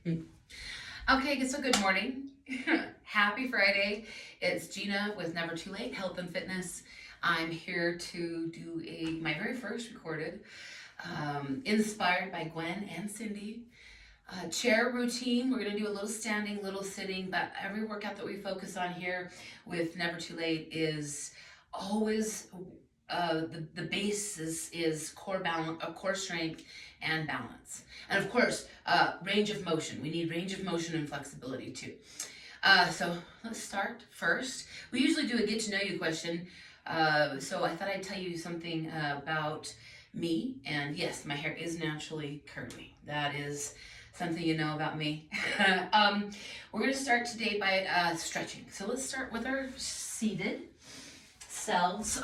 Okay, so good morning. Happy Friday. It's Gina with Never Too Late Health and Fitness. I'm here to do my very first recorded, inspired by Gwen and Cindy. Chair routine. We're going to do a little standing, little sitting, but every workout that we focus on here with Never Too Late is always the basis is core balance, core strength, and balance, and of course, range of motion. We need range of motion and flexibility too. So let's start first. We usually do a get to know you question. So I thought I'd tell you something about me. And yes, my hair is naturally curly. That is something you know about me. We're going to start today by stretching. So let's start with our seated selves.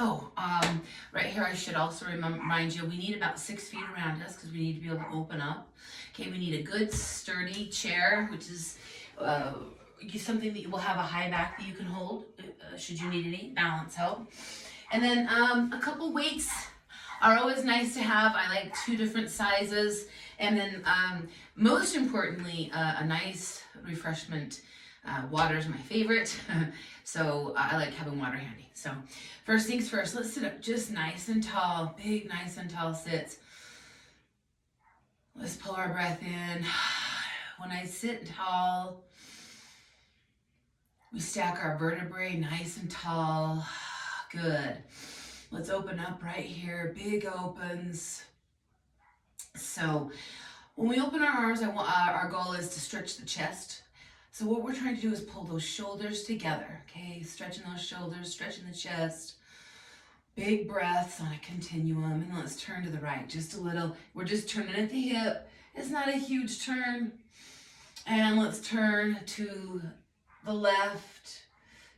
Right here I should also remind you we need about 6 feet around us because we need to be able to open up. Okay, we need a good sturdy chair, which is something that you will have a high back that you can hold should you need any balance help. And then a couple weights are always nice to have. I like 2 different sizes. And then most importantly, a nice refreshment. Water is my favorite, so I like having water handy. So first things first, let's sit up just nice and tall, big, nice and tall sits. Let's pull our breath in. When I sit tall, we stack our vertebrae nice and tall. Good. Let's open up right here, big opens. So when we open our arms, our goal is to stretch the chest. So what we're trying to do is pull those shoulders together, okay? Stretching those shoulders, stretching the chest. Big breaths on a continuum. And let's turn to the right just a little. We're just turning at the hip. It's not a huge turn. And let's turn to the left.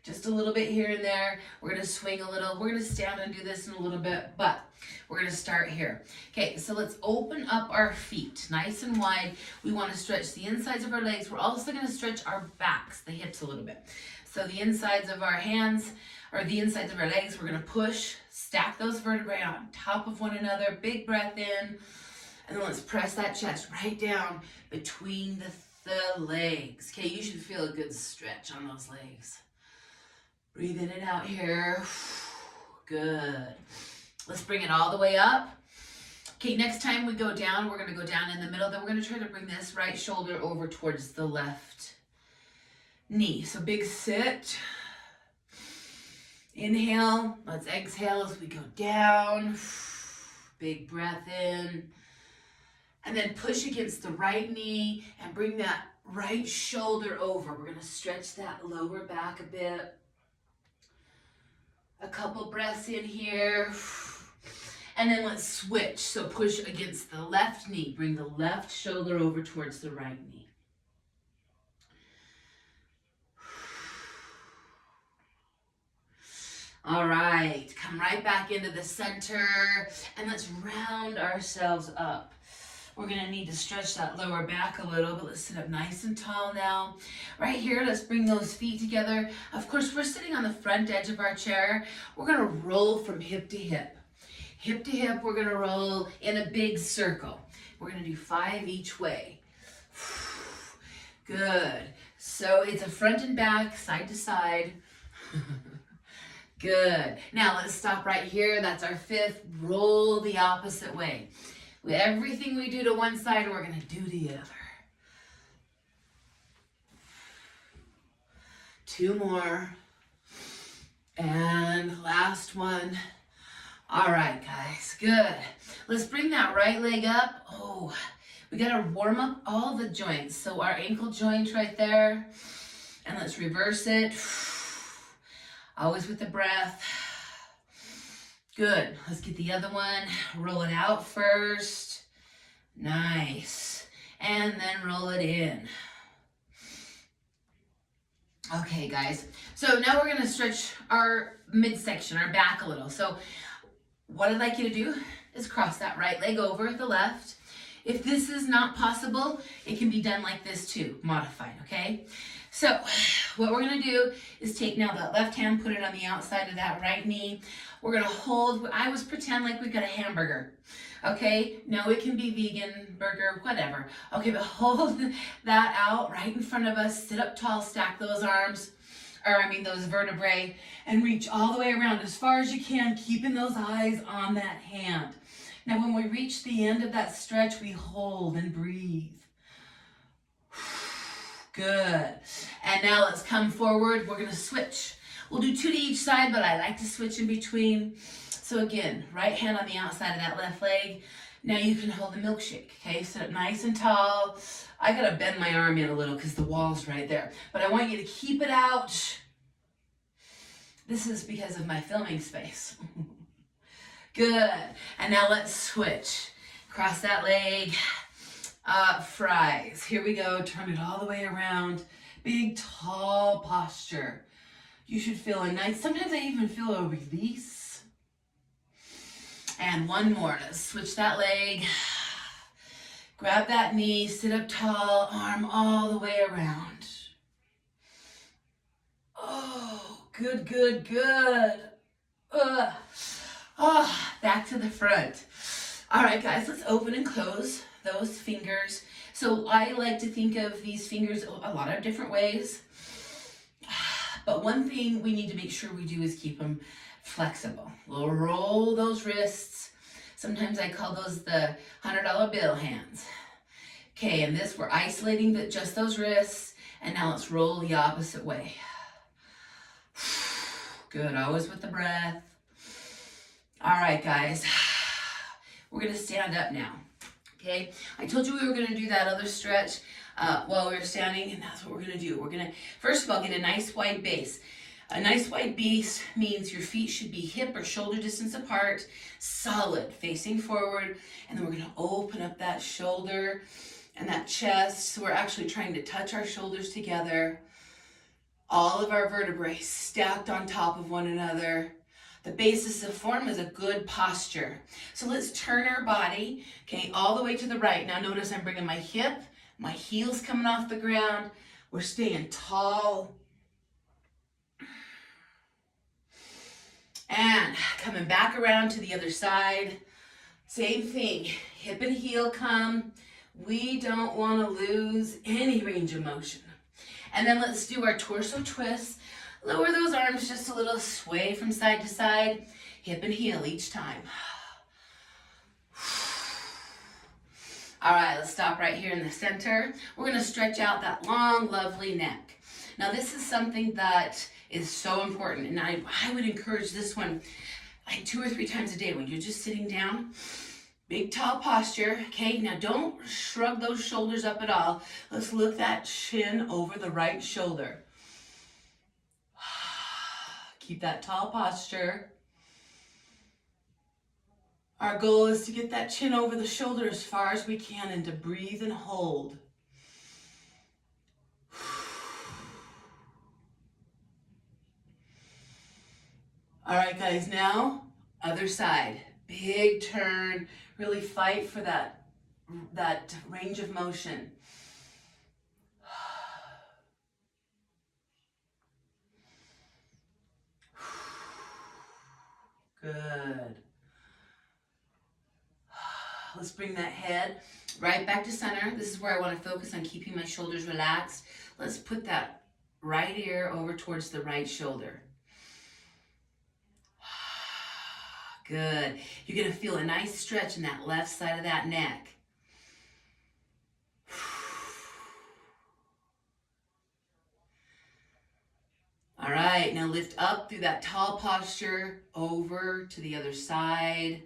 Just a little bit here and there. We're going to swing a little. We're going to stand and do this in a little bit, but we're going to start here. Okay, so let's open up our feet nice and wide. We want to stretch the insides of our legs. We're also going to stretch our backs, the hips a little bit. So the insides of our hands, or the insides of our legs, we're going to push, stack those vertebrae on top of one another. Big breath in, and then let's press that chest right down between the legs. Okay, you should feel a good stretch on those legs. Breathe in and out here. Good. Let's bring it all the way up. Okay, next time we go down, we're going to go down in the middle. Then we're going to try to bring this right shoulder over towards the left knee. So big sit. Inhale. Let's exhale as we go down. Big breath in. And then push against the right knee and bring that right shoulder over. We're going to stretch that lower back a bit. A couple breaths in here. And then let's switch. So push against the left knee. Bring the left shoulder over towards the right knee. All right. Come right back into the center. And let's round ourselves up. We're going to need to stretch that lower back a little, but let's sit up nice and tall now. Right here, let's bring those feet together. Of course, we're sitting on the front edge of our chair. We're going to roll from hip to hip. Hip to hip, we're going to roll in a big circle. We're going to do 5 each way. Good. So it's a front and back, side to side. Good. Now let's stop right here. That's our 5th. Roll the opposite way. With everything we do to one side, we're going to do the other. 2 more. And last one. All right, guys. Good. Let's bring that right leg up. Oh, we got to warm up all the joints. So our ankle joint right there. And let's reverse it. Always with the breath. Good. Let's get the other one. Roll it out first. Nice. And then roll it in. Okay, guys. So now we're going to stretch our midsection, our back a little. So what I'd like you to do is cross that right leg over the left. If this is not possible, it can be done like this too, modified, okay? So what we're gonna do is take now that left hand, put it on the outside of that right knee. We're gonna hold, I always pretend like we've got a hamburger, okay? No, it can be vegan, burger, whatever. Okay, but hold that out right in front of us, sit up tall, stack those arms, those vertebrae, and reach all the way around as far as you can, keeping those eyes on that hand. Now when we reach the end of that stretch, we hold and breathe. Good. And now let's come forward. We're gonna switch. We'll do 2 to each side, but I like to switch in between. So again, right hand on the outside of that left leg. Now you can hold the milkshake, okay? Sit up nice and tall. I gotta bend my arm in a little because the wall's right there. But I want you to keep it out. This is because of my filming space. Good. And now let's switch. Cross that leg. Fries. Here we go. Turn it all the way around. Big, tall posture. You should feel a nice, sometimes I even feel a release. And one more. Let's switch that leg. Grab that knee, sit up tall, arm all the way around. Oh, good, good, good. Back to the front. All right, guys, let's open and close those fingers. So I like to think of these fingers a lot of different ways. But one thing we need to make sure we do is keep them flexible. We'll roll those wrists. Sometimes I call those the $100 bill hands. Okay, and this, we're isolating just those wrists. And now let's roll the opposite way. Good, always with the breath. All right, guys. We're gonna stand up now, okay? I told you we were gonna do that other stretch while we were standing, and that's what we're gonna do. We're gonna, first of all, get a nice wide base. A nice wide base means your feet should be hip or shoulder distance apart, solid, facing forward, and then we're gonna open up that shoulder and that chest. So we're actually trying to touch our shoulders together. All of our vertebrae stacked on top of one another. The basis of form is a good posture. So let's turn our body, okay, all the way to the right. Now notice I'm bringing my hip, my heels coming off the ground. We're staying tall. And coming back around to the other side. Same thing, hip and heel come. We don't want to lose any range of motion. And then let's do our torso twist. Lower those arms just a little, sway from side to side, hip and heel each time. All right, let's stop right here in the center. We're gonna stretch out that long, lovely neck. Now this is something that is so important, and I would encourage this one like 2 or 3 times a day when you're just sitting down. Big, tall posture, okay? Now don't shrug those shoulders up at all. Let's lift that chin over the right shoulder. Keep that tall posture. Our goal is to get that chin over the shoulder as far as we can and to breathe and hold. All right, guys, now other side. Big turn, really fight for that range of motion. Good. Let's bring that head right back to center. This is where I want to focus on keeping my shoulders relaxed. Let's put that right ear over towards the right shoulder. Good. You're going to feel a nice stretch in that left side of that neck. All right, now lift up through that tall posture over to the other side.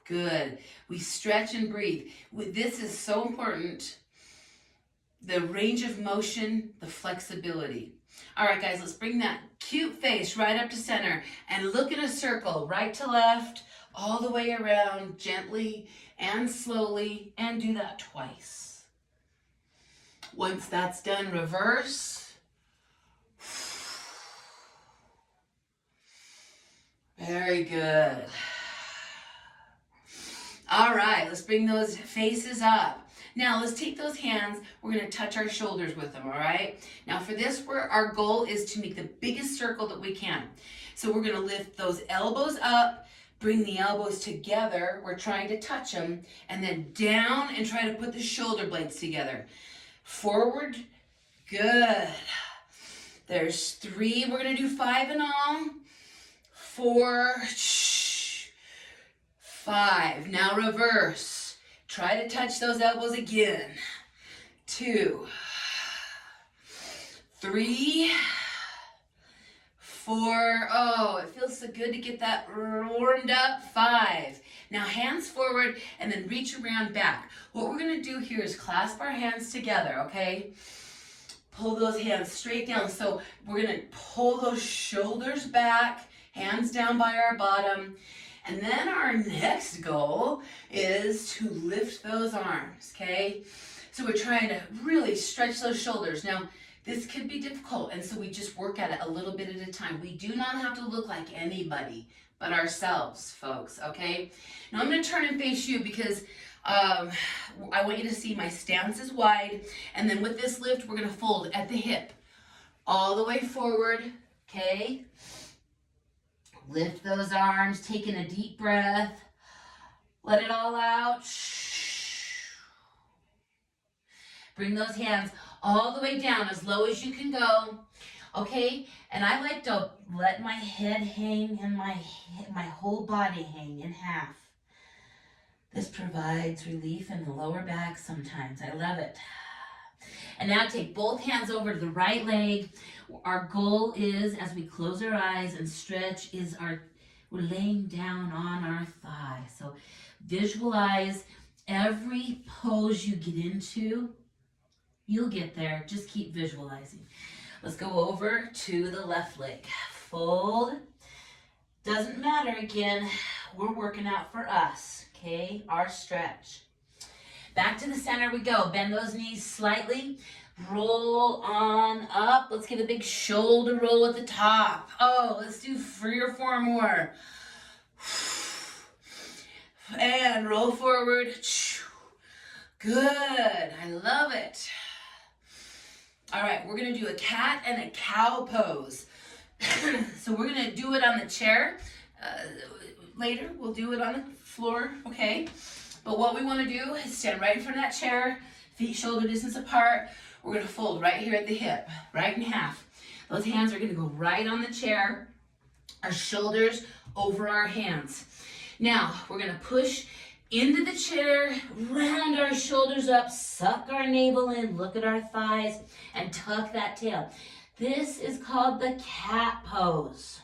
Good. We stretch and breathe. This is so important. The range of motion, the flexibility. All right, guys, let's bring that cute face right up to center and look in a circle, right to left, all the way around, gently and slowly, and do that twice. Once that's done, reverse. Very good. All right, let's bring those faces up. Now let's take those hands, we're gonna touch our shoulders with them, all right? Now for this, our goal is to make the biggest circle that we can. So we're gonna lift those elbows up, bring the elbows together, we're trying to touch them, and then down and try to put the shoulder blades together. Forward, good. There's 3, we're gonna do 5 in all. 4, 5, now reverse. Try to touch those elbows again. 2, 3, 4, oh, it feels so good to get that warmed up. 5. Now hands forward and then reach around back. What we're gonna do here is clasp our hands together, okay? Pull those hands straight down. So we're gonna pull those shoulders back, hands down by our bottom. And then our next goal is to lift those arms, okay? So we're trying to really stretch those shoulders. Now, this could be difficult, and so we just work at it a little bit at a time. We do not have to look like anybody but ourselves, folks, okay? Now I'm gonna turn and face you because I want you to see my stance is wide, and then with this lift, we're gonna fold at the hip, all the way forward, okay? Lift those arms, taking a deep breath. Let it all out. Bring those hands all the way down, as low as you can go. Okay? And I like to let my head hang and my whole body hang in half. This provides relief in the lower back sometimes. I love it. And now take both hands over to the right leg. Our goal is, as we close our eyes and stretch, we're laying down on our thigh. So visualize every pose you get into. You'll get there. Just keep visualizing. Let's go over to the left leg. Fold. Doesn't matter again. We're working out for us, okay? Our stretch. Back to the center we go. Bend those knees slightly. Roll on up. Let's get a big shoulder roll at the top. Oh, let's do 3 or 4 more. And roll forward. Good. I love it. All right, we're gonna do a cat and a cow pose. So we're gonna do it on the chair. Later, we'll do it on the floor, okay? But what we wanna do is stand right in front of that chair, feet shoulder distance apart. We're gonna fold right here at the hip, right in half. Those hands are gonna go right on the chair, our shoulders over our hands. Now, we're gonna push into the chair, round our shoulders up, suck our navel in, look at our thighs, and tuck that tail. This is called the cat pose.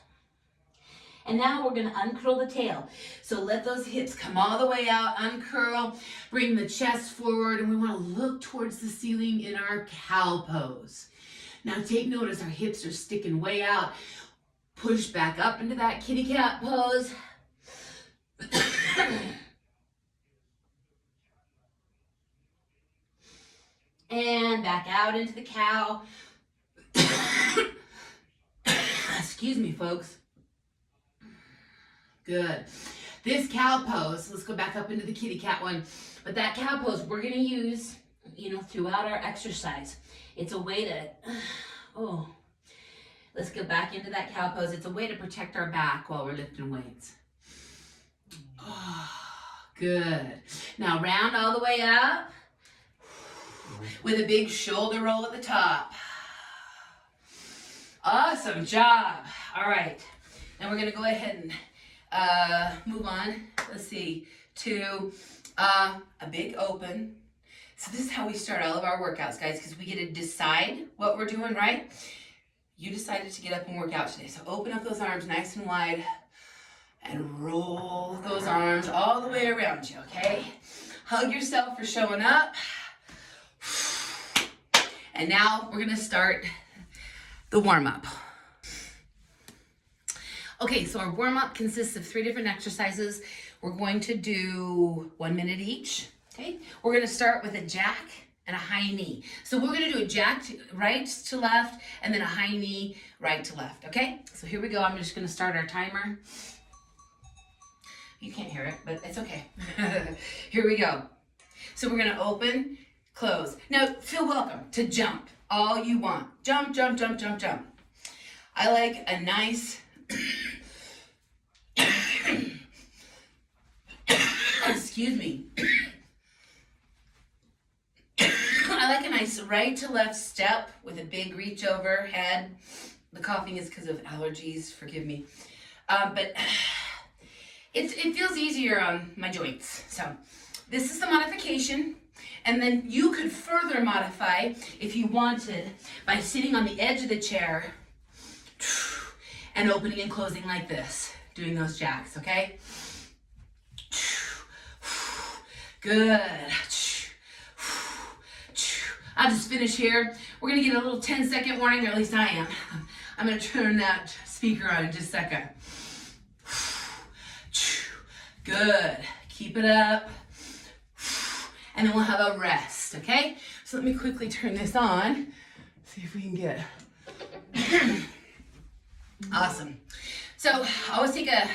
And now we're gonna uncurl the tail. So let those hips come all the way out, uncurl, bring the chest forward, and we wanna look towards the ceiling in our cow pose. Now take notice, our hips are sticking way out. Push back up into that kitty cat pose. And back out into the cow. Excuse me, folks. Good. This cow pose, let's go back up into the kitty cat one. But that cow pose we're going to use, throughout our exercise. It's a way to, let's go back into that cow pose. It's a way to protect our back while we're lifting weights. Oh, good. Now round all the way up with a big shoulder roll at the top. Awesome job. All right. Now we're going to go ahead and move on. Let's see, to a big open. So this is how we start all of our workouts, guys, because we get to decide what we're doing, right? You decided to get up and work out today. So open up those arms nice and wide and roll those arms all the way around you, okay? Hug yourself for showing up. And now we're gonna start the warm-up. Okay, so our warm-up consists of 3 different exercises. We're going to do 1 minute each, okay? We're gonna start with a jack and a high knee. So we're gonna do a jack right to left and then a high knee right to left, okay? So here we go, I'm just gonna start our timer. You can't hear it, but it's okay. Here we go. So we're gonna open, close. Now feel welcome to jump all you want. Jump, jump, jump, jump, jump. I like a nice, excuse me. I like a nice right to left step with a big reach overhead. The coughing is because of allergies, forgive me. But it feels easier on my joints. So this is the modification. And then you could further modify if you wanted by sitting on the edge of the chair and opening and closing like this, doing those jacks, okay? Good. I'll just finish here. We're gonna get a little 10-second warning, or at least I am. I'm gonna turn that speaker on in just a second. Good. Keep it up. And then we'll have a rest, okay? So let me quickly turn this on. See if we can get... Awesome. So always take a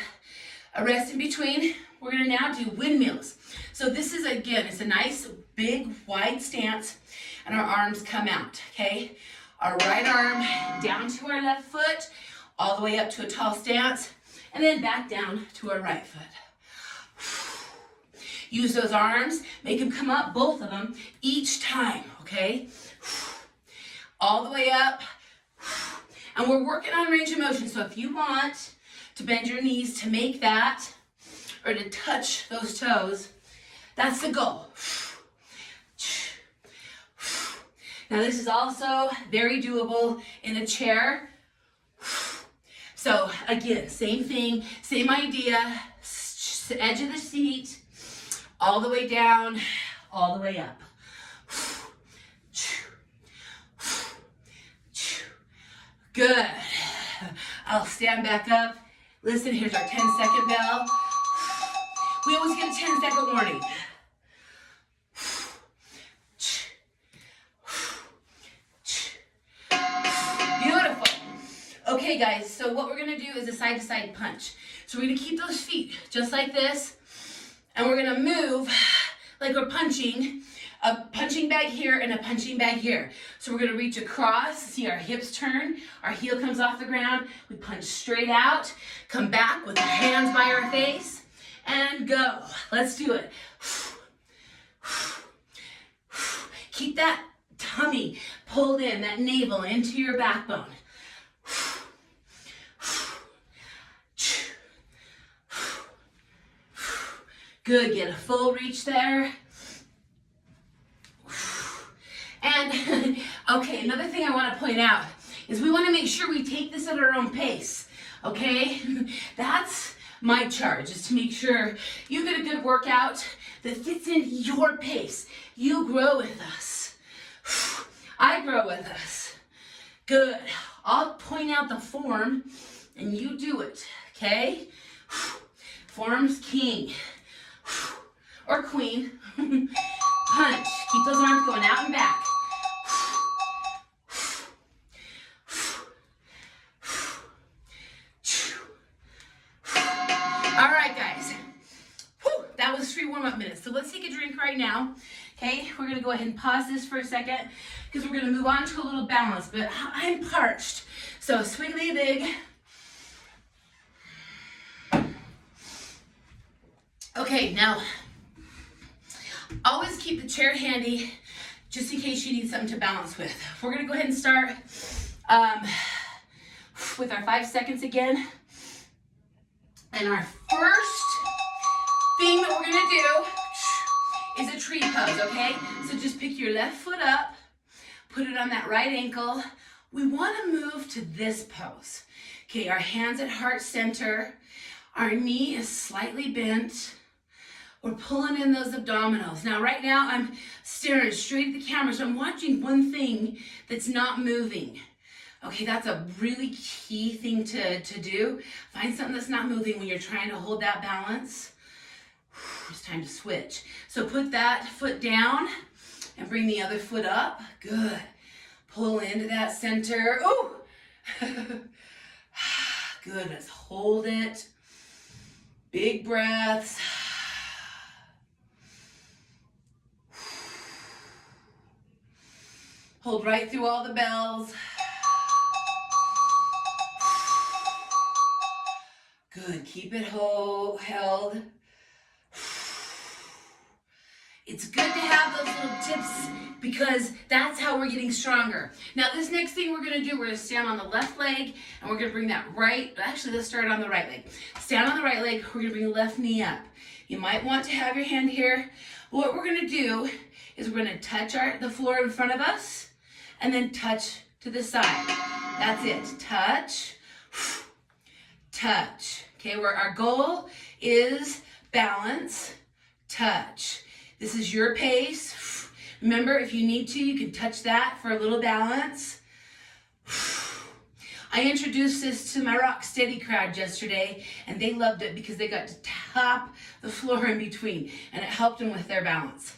rest in between. We're gonna now do windmills. So this is, again, it's a nice, big, wide stance, and our arms come out, okay? Our right arm down to our left foot, all the way up to a tall stance, and then back down to our right foot. Use those arms, make them come up, both of them, each time, okay? All the way up. And we're working on range of motion, so if you want to bend your knees to make that, or to touch those toes, that's the goal. Now this is also very doable in a chair. So again, same thing, same idea, edge of the seat, all the way down, all the way up. Good. I'll stand back up. Listen, here's our 10-second bell. We always get a 10-second warning. Beautiful. Okay, guys, so what we're gonna do is a side-to-side punch. So we're gonna keep those feet just like this, and we're gonna move like we're punching a punching bag here and a punching bag here. So we're gonna reach across, see our hips turn, our heel comes off the ground, we punch straight out, come back with our hands by our face, and go. Let's do it. Keep that tummy pulled in, that navel into your backbone. Good, get a full reach there. And, okay, another thing I want to point out is we want to make sure we take this at our own pace, okay? That's my charge, is to make sure you get a good workout that fits in your pace. You grow with us. I grow with us. Good. I'll point out the form, and you do it, okay? Form's king. Or queen. Punch. Keep those arms going out and back. All right, guys. Whew, that was 3 warm-up minutes. So let's take a drink right now. Okay, we're gonna go ahead and pause this for a second because we're gonna move on to a little balance, but I'm parched. So swiggly big. Okay, now, always keep the chair handy just in case you need something to balance with. We're gonna go ahead and start with our 5 seconds again. And our first thing that we're gonna do is a tree pose, okay? So just pick your left foot up, put it on that right ankle. We wanna move to this pose. Okay, our hands at heart center. Our knee is slightly bent. We're pulling in those abdominals. Now, right now, I'm staring straight at the camera, so I'm watching one thing that's not moving. Okay, that's a really key thing to do. Find something that's not moving when you're trying to hold that balance. It's time to switch. So put that foot down and bring the other foot up. Good. Pull into that center. Ooh. Good, let's hold it. Big breaths. Hold right through all the bells. Good, keep it held. It's good to have those little tips because that's how we're getting stronger. Now this next thing we're gonna do, we're gonna stand on the left leg and we're gonna bring that actually let's start on the right leg. Stand on the right leg, we're gonna bring the left knee up. You might want to have your hand here. What we're gonna do is we're gonna touch the floor in front of us and then touch to the side. That's it, touch, touch. Okay, where our goal is balance, touch. This is your pace. Remember, if you need to, you can touch that for a little balance. I introduced this to my Rock Steady crowd yesterday, and they loved it because they got to tap the floor in between, and it helped them with their balance.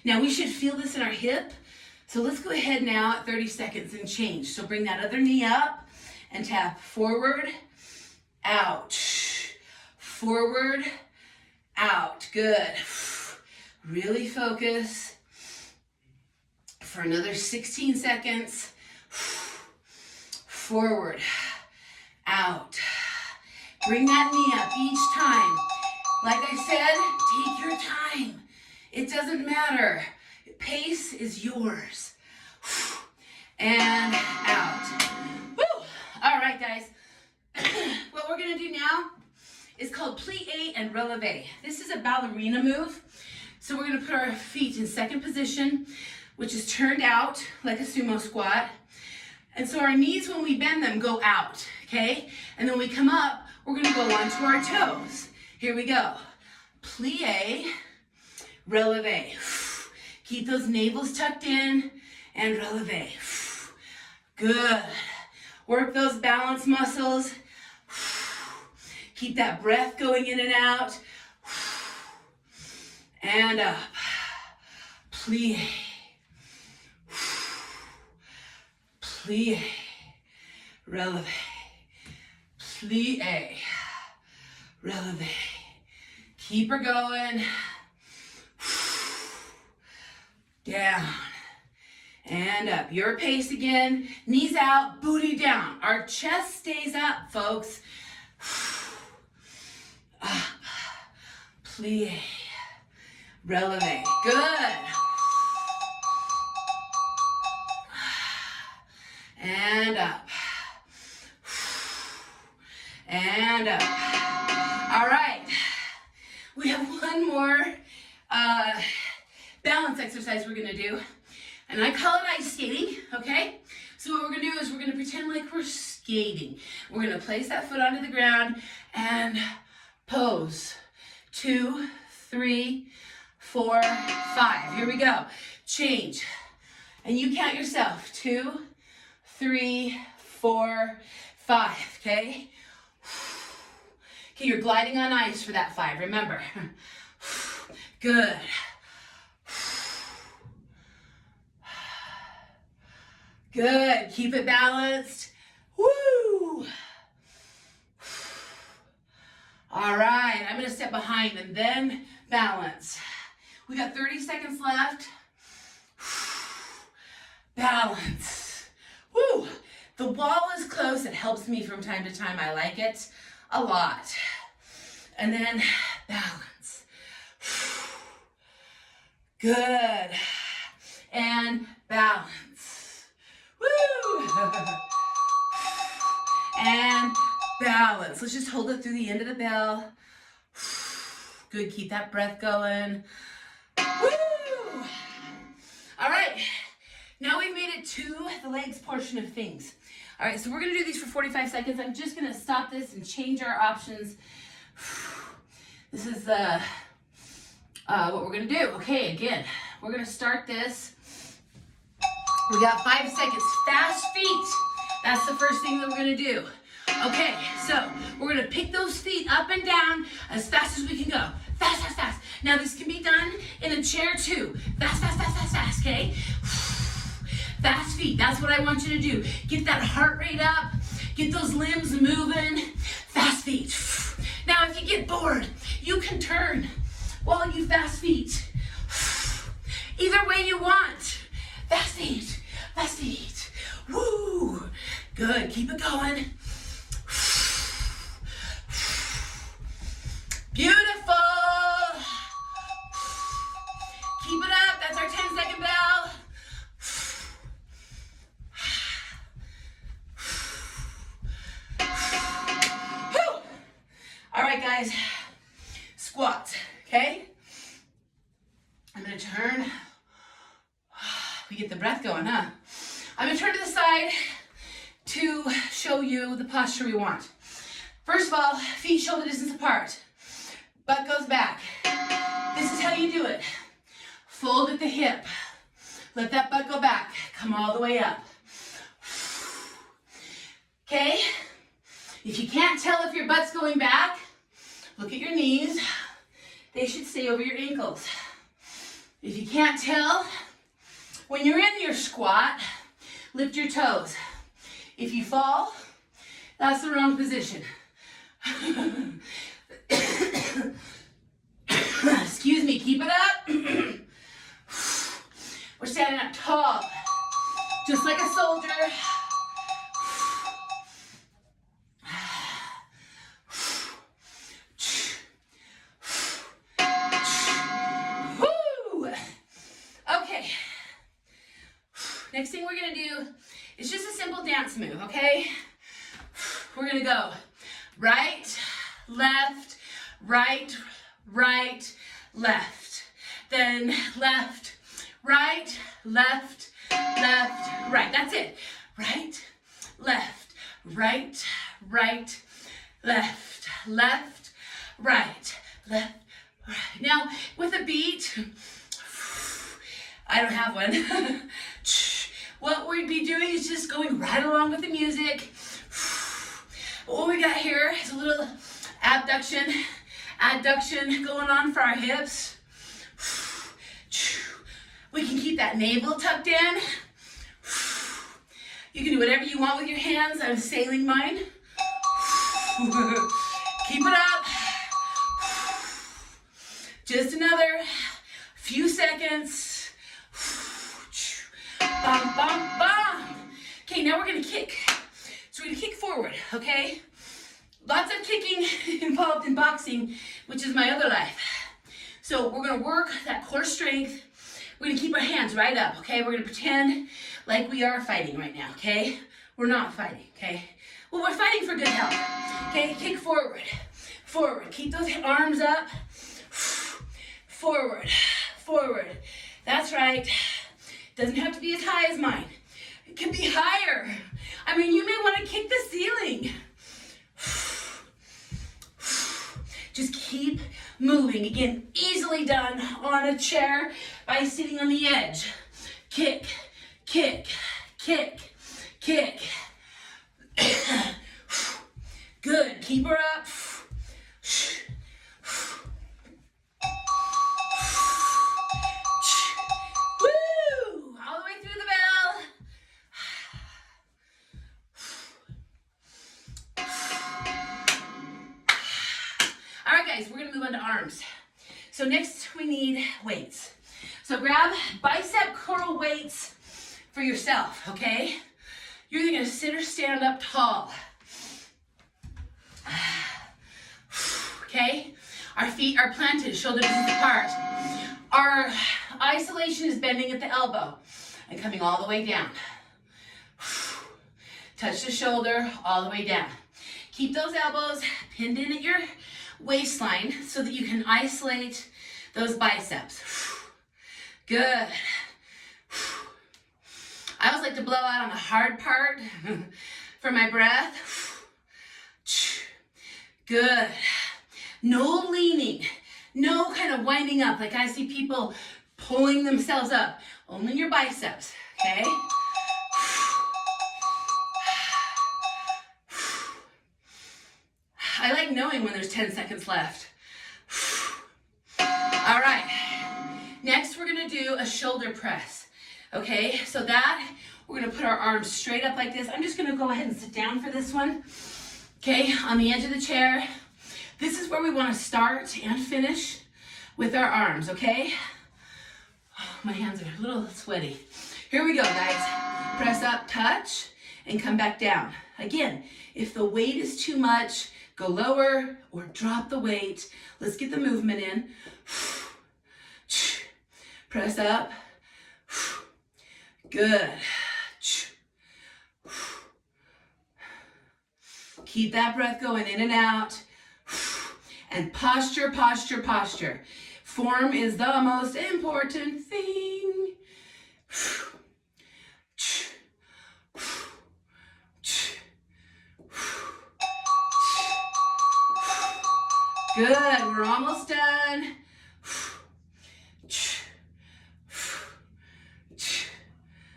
Now, we should feel this in our hip, so let's go ahead now at 30 seconds and change. So bring that other knee up and tap forward, out, forward, out. Good. Really focus for another 16 seconds. Forward, out. Bring that knee up each time. Like I said, take your time. It doesn't matter. Pace is yours. And out. Woo! All right, guys. What we're gonna do now is called plie and releve. This is a ballerina move. So we're gonna put our feet in second position, which is turned out like a sumo squat. And so our knees, when we bend them, go out, okay? And then when we come up, we're gonna go onto our toes. Here we go. Plie, releve. Keep those navels tucked in and releve. Good. Work those balance muscles. Keep that breath going in and out. And up. Plie. Plie. Releve. Plie. Releve. Keep her going. Down. And up. Your pace again. Knees out, booty down. Our chest stays up, folks. Up. Plie. Releve. Good. And up. And up. All right. We have one more balance exercise we're gonna do. And I call it ice skating, okay? So what we're gonna do is we're gonna pretend like we're skating. We're gonna place that foot onto the ground and pose. 2, 3, 4, 5. Here we go. Change. And you count yourself. 2, 3, 4, 5, okay? Okay, you're gliding on ice for that 5, remember. Good. Good, keep it balanced. Woo! All right, I'm gonna step behind and then balance. We got 30 seconds left. Balance. Woo! The wall is close. It helps me from time to time. I like it a lot. And then balance. Good. And balance. Woo! And balance. Let's just hold it through the end of the bell. Good, keep that breath going. Woo! All right, now we've made it to the legs portion of things. All right, so we're gonna do these for 45 seconds. I'm just gonna stop this and change our options. This is what we're gonna do. Okay, again, we're gonna start this. We got 5 seconds, fast feet. That's the first thing that we're gonna do. Okay, so we're gonna pick those feet up and down as fast as we can go. Fast, fast, fast. Now this can be done in a chair too. Fast, fast, fast, fast, fast, okay? Fast feet, that's what I want you to do. Get that heart rate up, get those limbs moving. Fast feet. Now Now, if you get bored, you can turn while you fast feet. Either way you want. Fast feet, fast feet. Woo! Good, keep it going. Beautiful. Keep it up, that's our 10-second bell. All right, guys, squats, okay? I'm gonna turn. We get the breath going, huh? I'm gonna turn to the side to show you the posture we want. First of all, feet shoulder distance apart. Butt goes back. This is how you do it. Fold at the hip. Let that butt go back. Come all the way up. Okay? If you can't tell if your butt's going back, look at your knees. They should stay over your ankles. If you can't tell, when you're in your squat, lift your toes. If you fall, that's the wrong position. Excuse me, keep it up. We're standing up tall, just like a soldier. Okay, next thing we're gonna do is just a simple dance move, okay? We're gonna go right, left, right, right, left. Then left, right, left, left, right. That's it. Right, left, right, right, left, left, right, left, right. Now, with a beat, I don't have one. What we'd be doing is just going right along with the music. What we got here is a little adduction going on for our hips. We can keep that navel tucked in. You can do whatever you want with your hands. I'm sailing mine. Keep it up. Just another few seconds. Bum, bum, bum. Okay, now we're gonna kick. So we're gonna kick forward, okay? Lots of kicking involved in boxing, which is my other life. So we're gonna work that core strength. We're gonna keep our hands right up, okay? We're gonna pretend like we are fighting right now, okay? We're not fighting, okay? Well, we're fighting for good health, okay? Kick forward, forward. Keep those arms up. Forward, forward. That's right. Doesn't have to be as high as mine. It can be higher. I mean, you may want to kick the ceiling. Just keep moving. Again, easily done on a chair by sitting on the edge. Kick, kick, kick, kick. Good, keep her up. Woo! All the way through the bell. All right, guys, we're gonna move on to arms. So next we need weights. So grab bicep curl weights for yourself, okay? You're either gonna sit or stand up tall. Okay? Our feet are planted, shoulder distance apart. Our isolation is bending at the elbow and coming all the way down. Touch the shoulder all the way down. Keep those elbows pinned in at your waistline so that you can isolate those biceps. Good. I always like to blow out on the hard part for my breath. Good. No leaning, no kind of winding up like I see people pulling themselves up. Only your biceps, okay? I like knowing when there's 10 seconds left. All right, next we're gonna do a shoulder press, okay? So that, we're gonna put our arms straight up like this. I'm just gonna go ahead and sit down for this one, okay? On the edge of the chair. This is where we want to start and finish with our arms, okay? My hands are a little sweaty. Here we go, guys. Press up, touch, and come back down. Again, if the weight is too much, go lower or drop the weight. Let's get the movement in. Press up. Good. Keep that breath going in and out. And posture, posture, posture. Form is the most important thing. Good, we're almost done.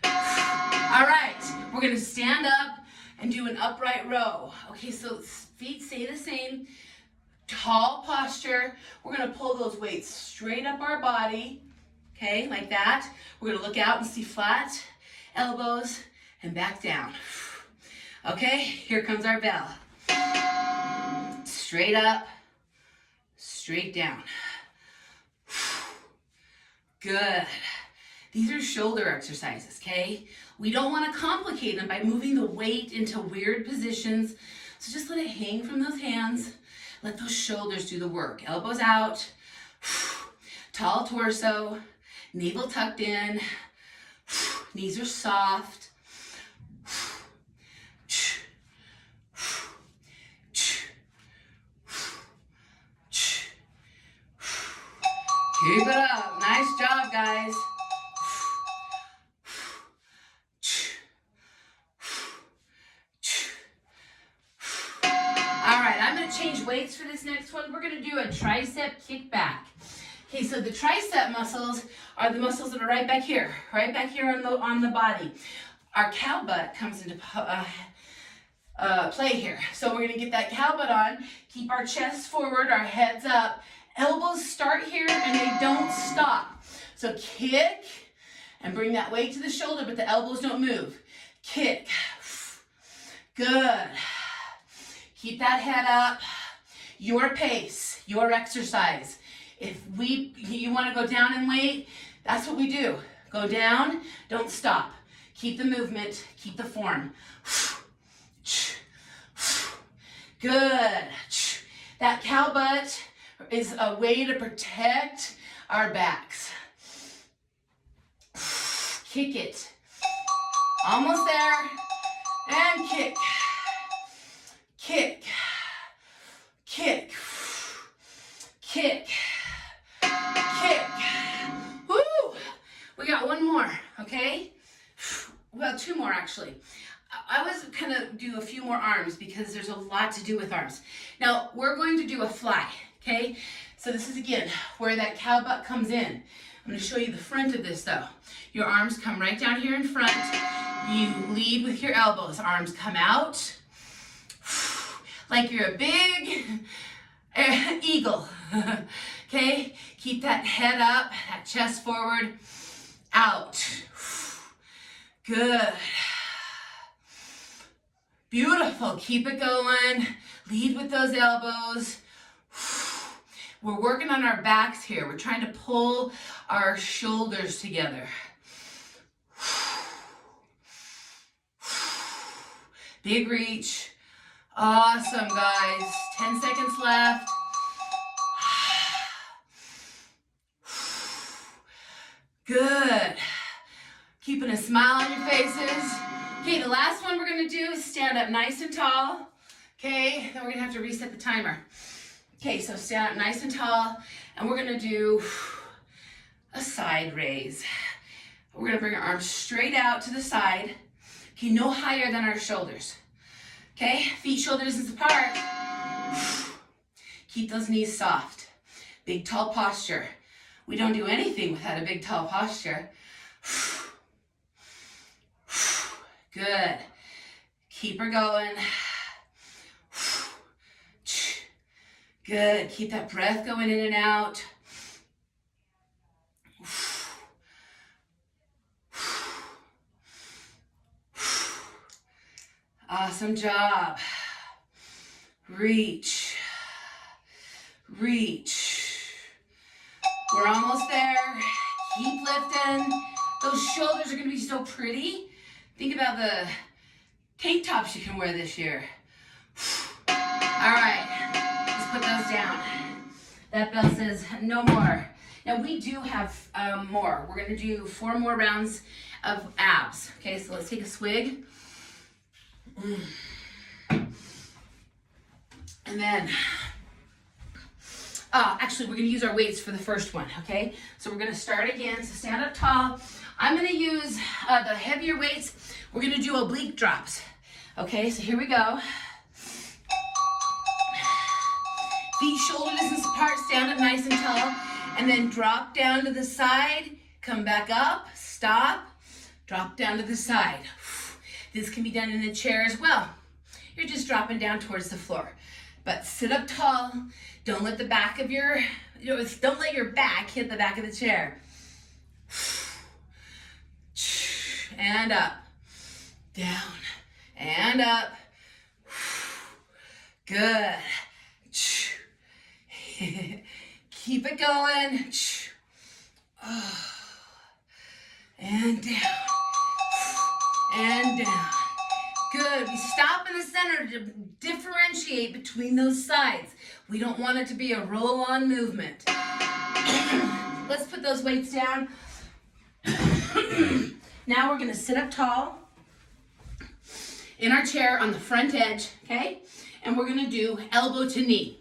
All right, we're gonna stand up and do an upright row. Okay, so feet stay the same. Tall posture. We're gonna pull those weights straight up our body. Okay, like that. We're gonna look out and see flat elbows and back down. Okay, here comes our bell. Straight up, straight down. Good. These are shoulder exercises, okay? We don't want to complicate them by moving the weight into weird positions. So just let it hang from those hands. Let those shoulders do the work. Elbows out, tall torso, navel tucked in, knees are soft. Keep it up. Nice job, guys. All right, I'm going to change weights for this next one. We're going to do a tricep kickback. Okay, so the tricep muscles are the muscles that are right back here on the body. Our cow butt comes into play here. So we're going to get that cow butt on, keep our chest forward, our heads up. Elbows start here and they don't stop. So kick and bring that weight to the shoulder, but the elbows don't move. Kick. Good. Keep that head up. Your pace, your exercise. If you want to go down in weight, that's what we do. Go down, don't stop. Keep the movement, keep the form. Good. That cow butt is a way to protect our backs. Kick it. Almost there. And kick. Kick. Kick. Kick. Kick. Woo! We got one more, okay? Well, two more actually. I was gonna do a few more arms because there's a lot to do with arms. Now, we're going to do a fly, okay? So this is, again, where that cow butt comes in. I'm gonna show you the front of this though. Your arms come right down here in front. You lead with your elbows. Arms come out like you're a big eagle, okay? Keep that head up, that chest forward, out. Good. Beautiful, keep it going. Lead with those elbows. We're working on our backs here. We're trying to pull our shoulders together. Big reach. Awesome, guys. 10 seconds left. Good. Keeping a smile on your faces. Okay, the last one we're gonna do is stand up nice and tall. Okay, then we're gonna have to reset the timer. Okay, so stand up nice and tall, and we're gonna do a side raise. We're gonna bring our arms straight out to the side. Okay, no higher than our shoulders. Okay, feet shoulder distance apart. Keep those knees soft. Big tall posture. We don't do anything without a big tall posture. Good. Keep her going. Good. Keep that breath going in and out. Awesome job. Reach. reach. We're almost there. Keep lifting. Those shoulders are gonna be so pretty. Think about the tank tops you can wear this year. All right, let's put those down. That bell says no more. Now we do have more. We're gonna do 4 more rounds of abs. Okay, so let's take a swig. And then, actually we're gonna use our weights for the first one, okay? So we're gonna start again, so stand up tall. I'm gonna use the heavier weights. We're gonna do oblique drops. Okay, so here we go. Feet shoulder distance apart, stand up nice and tall, and then drop down to the side, come back up, stop, drop down to the side. This can be done in a chair as well. You're just dropping down towards the floor. But sit up tall, don't let the back of your, don't let your back hit the back of the chair. And up, down, and up. Good. Keep it going. And down. And down. Good. We stop in the center to differentiate between those sides. We don't want it to be a roll-on movement. Let's put those weights down. Now we're going to sit up tall in our chair on the front edge, okay? And we're going to do elbow to knee.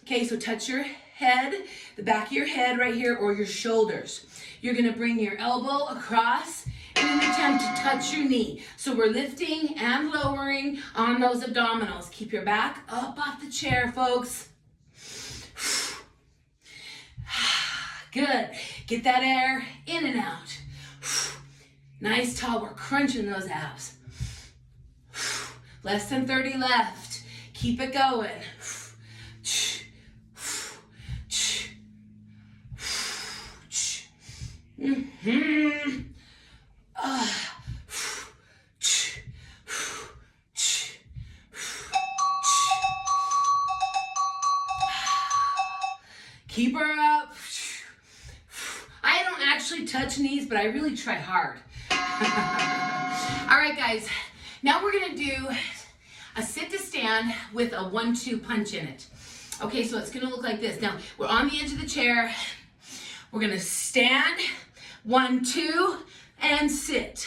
Okay, so touch your head, the back of your head right here, or your shoulders. You're going to bring your elbow across in an attempt to touch your knee. So we're lifting and lowering on those abdominals. Keep your back up off the chair, folks. Good. Get that air in and out. Nice tall. We're crunching those abs. Less than 30 left. Keep it going. Keep her up. I don't actually touch knees, but I really try hard. All right, guys. Now we're gonna do a sit to stand with a 1-2 punch in it. Okay, so it's gonna look like this. Now, we're on the edge of the chair. We're gonna stand, 1, 2, and sit.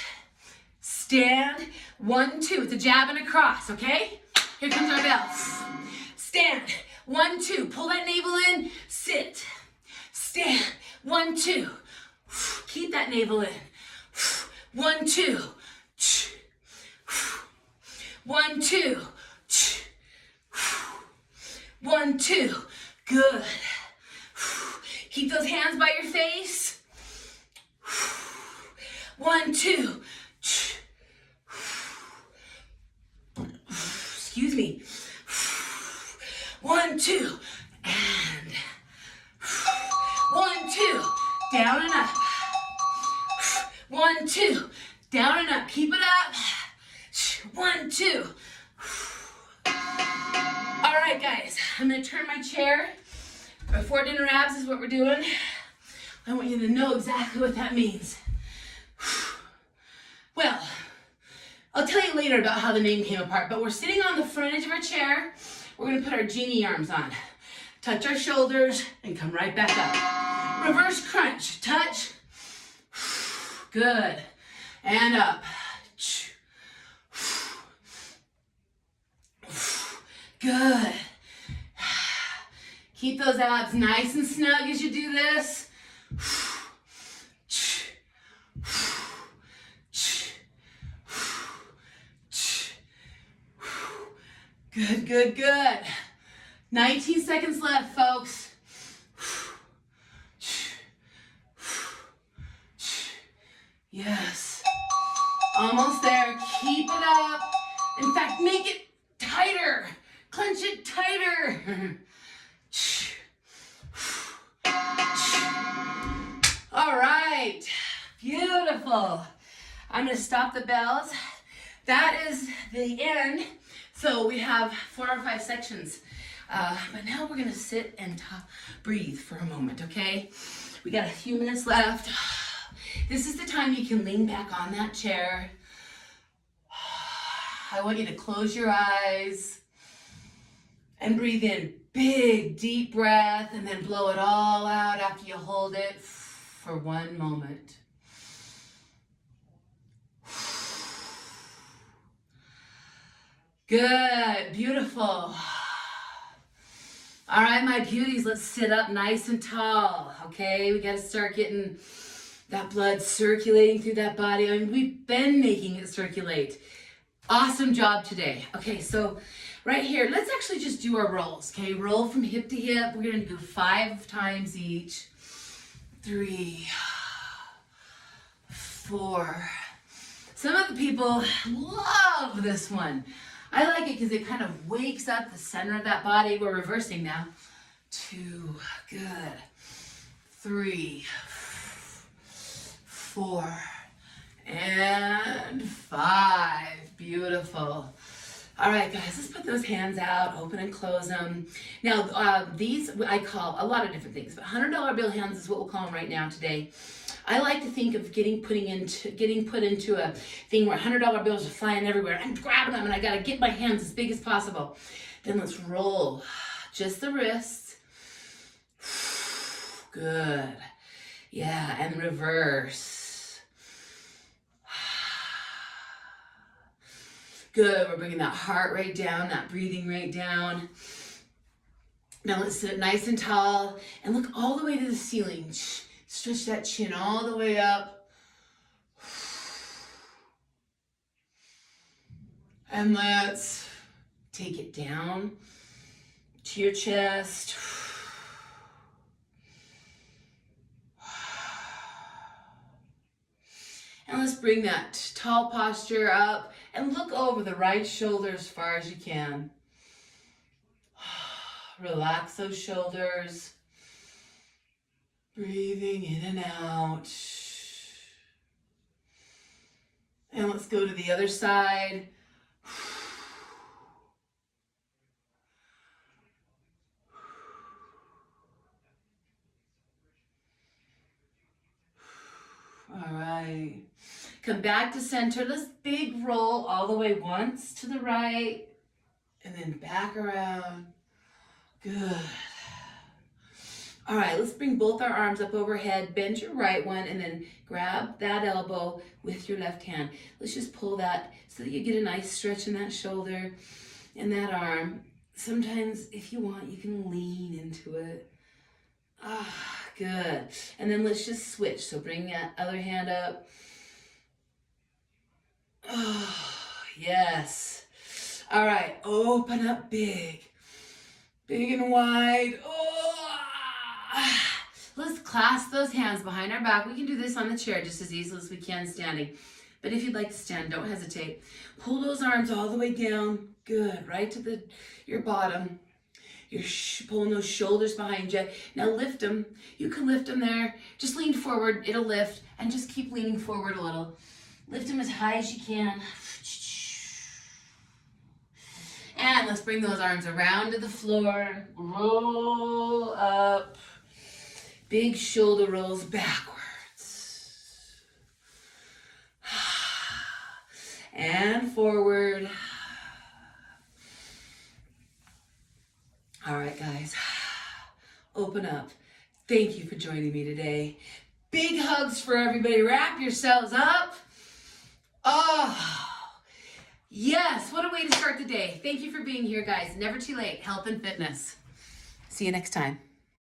Stand, 1, 2. It's a jab and a cross, okay? Here comes our bells. Stand, 1, 2. Pull that navel in, sit. Stand, 1, 2. Keep that navel in. 1, 2. 1, 2. 1, 2. Good. Keep those hands by your face. 1, 2. Excuse me. 1, 2. And 1, 2. Down and up. 1, 2. Down and up. Keep it up. 1, 2. All right, guys. I'm going to turn my chair. Before dinner abs is what we're doing. I want you to know exactly what that means. Well, I'll tell you later about how the name came apart, but we're sitting on the front edge of our chair. We're going to put our genie arms on. Touch our shoulders and come right back up. Reverse crunch. Touch. Good. And up. Good. Keep those abs nice and snug as you do this. Good, good, good. 19 seconds left, folks. Yes. Almost there. Keep it up. In fact, make it tighter. Clench it tighter. All right. Beautiful. I'm going to stop the bells. That is the end. So we have 4 or 5 sections But now we're gonna sit and breathe for a moment, okay? We got a few minutes left. This is the time you can lean back on that chair. I want you to close your eyes and breathe in. Big, deep breath, and then blow it all out after you hold it for 1 moment. Good, beautiful. All right, my beauties, let's sit up nice and tall, okay? We gotta start getting that blood circulating through that body. I mean, we've been making it circulate. Awesome job today. Okay, so right here, let's actually just do our rolls, okay? Roll from hip to hip. We're gonna do 5 times each. 3, 4. Some of the people love this one. I like it because it kind of wakes up the center of that body. We're reversing now. 2, good. 3, 4, and 5. Beautiful. All right, guys, let's put those hands out, open and close them. Now, these I call a lot of different things, but $100 bill hands is what we'll call them right now today. I like to think of getting put into a thing where $100 bills are flying everywhere. I'm grabbing them and I gotta get my hands as big as possible. Then let's roll just the wrists. Good. Yeah, and reverse. Good, we're bringing that heart rate down, that breathing rate down. Now let's sit nice and tall and look all the way to the ceiling. Stretch that chin all the way up. And let's take it down to your chest. And let's bring that tall posture up and look over the right shoulder as far as you can. Relax those shoulders. Breathing in and out. And let's go to the other side. All right. Come back to center. Let's big roll all the way once to the right and then back around. Good. All right, let's bring both our arms up overhead, bend your right one, and then grab that elbow with your left hand. Let's just pull that so that you get a nice stretch in that shoulder and that arm. Sometimes, if you want, you can lean into it. Good. And then let's just switch. So bring that other hand up. Oh, yes. All right, open up big. Big and wide. Let's clasp those hands behind our back. We can do this on the chair just as easily as we can standing. But if you'd like to stand, don't hesitate. Pull those arms all the way down. Good, right to your bottom. You're pulling those shoulders behind you. Now lift them. You can lift them there. Just lean forward. It'll lift. And just keep leaning forward a little. Lift them as high as you can. And let's bring those arms around to the floor. Roll up. Big shoulder rolls backwards. And forward. All right, guys. Open up. Thank you for joining me today. Big hugs for everybody. Wrap yourselves up. Oh, yes. What a way to start the day. Thank you for being here, guys. Never too late. Health and fitness. See you next time.